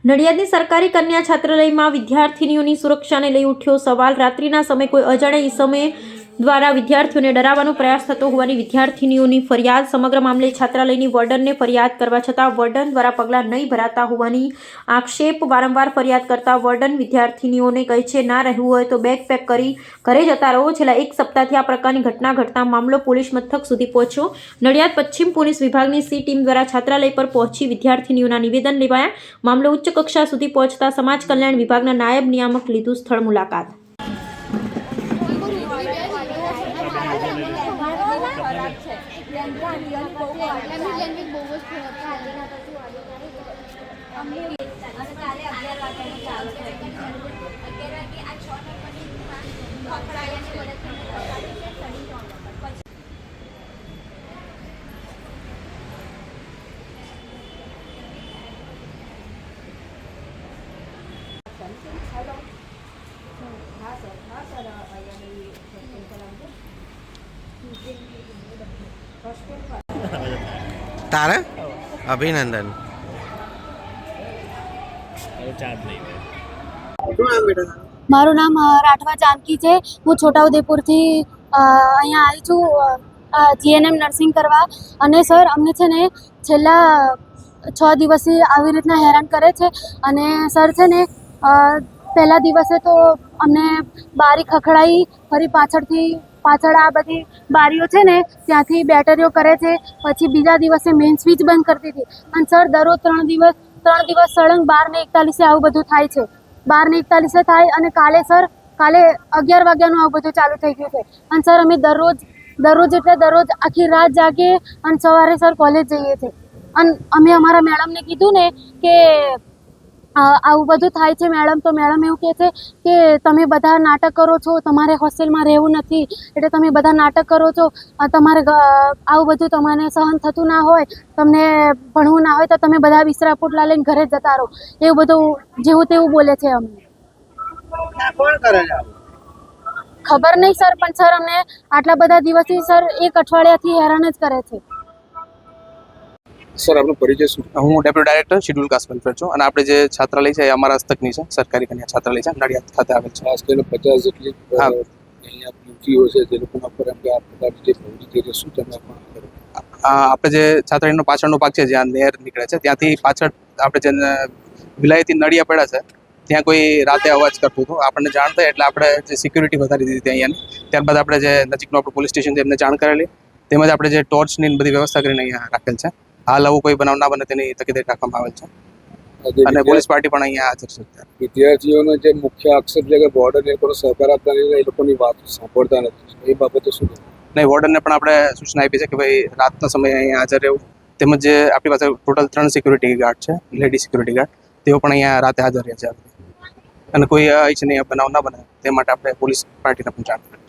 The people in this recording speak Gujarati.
નડિયાદની સરકારી કન્યા છાત્રાલયમાં વિદ્યાર્થિનીઓની સુરક્ષાને લઈ ઉઠ્યો સવાલ। રાત્રિના સમયે કોઈ અજાણ્યા ઈસમે દ્વારા વિદ્યાર્થીઓને ડરાવવાનો પ્રયાસ થતો હોવાની વિદ્યાર્થિનીઓની ફરિયાદ। સમગ્ર મામલે છાત્રાલયની વોર્ડનને ફરિયાદ કરવા છતાં વોર્ડન દ્વારા પગલાં નહીં ભરાતા હોવાની આક્ષેપ। વારંવાર ફરિયાદ કરતા વોર્ડન વિદ્યાર્થિનીઓને કહે છે ના રહેવું હોય તો બેગ પેક કરી ઘરે જતા રહો। છેલ્લા એક સપ્તાહથી આ પ્રકારની ઘટના ઘટતા મામલો પોલીસ મથક સુધી પહોંચ્યો। નડિયાદ પશ્ચિમ પોલીસ વિભાગની સી ટીમ દ્વારા છાત્રાલય પર પહોંચી વિદ્યાર્થિનીઓના નિવેદન લેવાયા। મામલો ઉચ્ચ કક્ષા સુધી પહોંચતા સમાજ કલ્યાણ વિભાગના નાયબ નિયામક લીધું સ્થળ મુલાકાત। તારા અભિનંદન। મારું નામ રાઠવા જાનકી છે। હું છોટાઉદેપુરથી અહીંયા આવી છું જીએનએમ નર્સિંગ કરવા। અને સર અમને છે ને છેલ્લા 6 દિવસથી આવી રીતના હેરાન કરે છે। અને સર છે ને પહેલા દિવસે તો અમને બારી ખખડાઈ, ફરી પાછળ આ બધી બારીઓ છે ને ત્યાંથી બેટરીઓ કરે છે। પછી બીજા દિવસે મેઇન સ્વિચ બંધ કરતી હતી। અને સર દરરોજ 3 દિવસ સળંગ 12:41 આવું બધું થાય છે। 12:41 થાય અને કાલે 11 વાગ્યાનું આવું બધું ચાલુ થઈ ગયું છે। અને સર અમે દરરોજ આખી રાત જાગીએ અને સવારે સર કોલેજ જઈએ છીએ। અને અમે અમારા મેડમને કીધું ને કે આવું બધું થાય છે મેડમ, તો મેડમ એવું કહે છે કે તમે બધા નાટક કરો છો, તમારે હોસ્ટેલમાં રહેવું નથી એટલે તમે બધા નાટક કરો છો। તમારે આવું બધું તમને સહન થતું ના હોય, તમને ભણવું ના હોય તો તમે બધા બિસ્તરા પોટલા લઈને ઘરે જતા રહો। એવું બધું જેવું તેવું બોલે છે અમને। ખબર નહીં સર, પણ સર અમને આટલા બધા દિવસથી સર 1 અઠવાડિયાથી હેરાન જ કરે છે। સર આપનો પરિચય શું? હું deputy director schedule cast welfare છું અને આપણે જે છાત્રાલય છે એ અમારા હસ્તકની છે, સરકારી કન્યા છાત્રાલય છે, નડિયાદ ખાતે આવેલ છે। ખાસ કરીને 50 જેટલી અહીંયા યુવતીઓ છે જે લોકોના પર અંગે આ પ્રકારની જે પ્રવૃત્તિ થઈ છે, શું તમે આપણે જે છાત્રાલયનો પાછળનો ભાગ છે જ્યાં નહેર નીકળે છે ત્યાંથી પાછળ આપણે જે વિલાયતી નળિયા પડ્યા છે ત્યાં કોઈ રાતે અવાજ કરતું હતું। આપણને જાણ થઈ એટલે આપણે જે સિક્યુરિટી વધારી દીધી હતી અહીંયાની। ત્યારબાદ આપણે જે નજીકનું આપણું પોલીસ સ્ટેશન છે એમને જાણ કરેલી, તેમજ આપણે જે ટોર્ચની બધી વ્યવસ્થા કરીને અહીંયા રાખેલ છે। હાલ આવું કોઈ બનાવ ના બને તેની તકેદારી રાખવામાં આવેલ છે અને પોલીસ પાર્ટી પણ અહીંયા હાજર છે। વિદ્યાર્થીઓનો જે મુખ્ય આક્ષેપ છે કે બોર્ડર એ લોકો સહકાર આપતા નથી, એ લોકોની વાત સાંભળતા નથી, એ બાબતે શું? નહીં, વોર્ડનને પણ આપણે સૂચના આપી છે કે ભાઈ રાતના સમયે અહીંયા હાજર રહેવું। તેમજ જે આપણી પાસે ટોટલ 3 સિક્યુરિટી ગાર્ડ છે, લેડી સિક્યુરિટી ગાર્ડ, તેઓ પણ અહીંયા રાતે હાજર રહે છે અને કોઈ અનિચ્છનીય બનાવ ના બને તે માટે આપણે પોલીસ પાર્ટીને પણ જાણ કરી।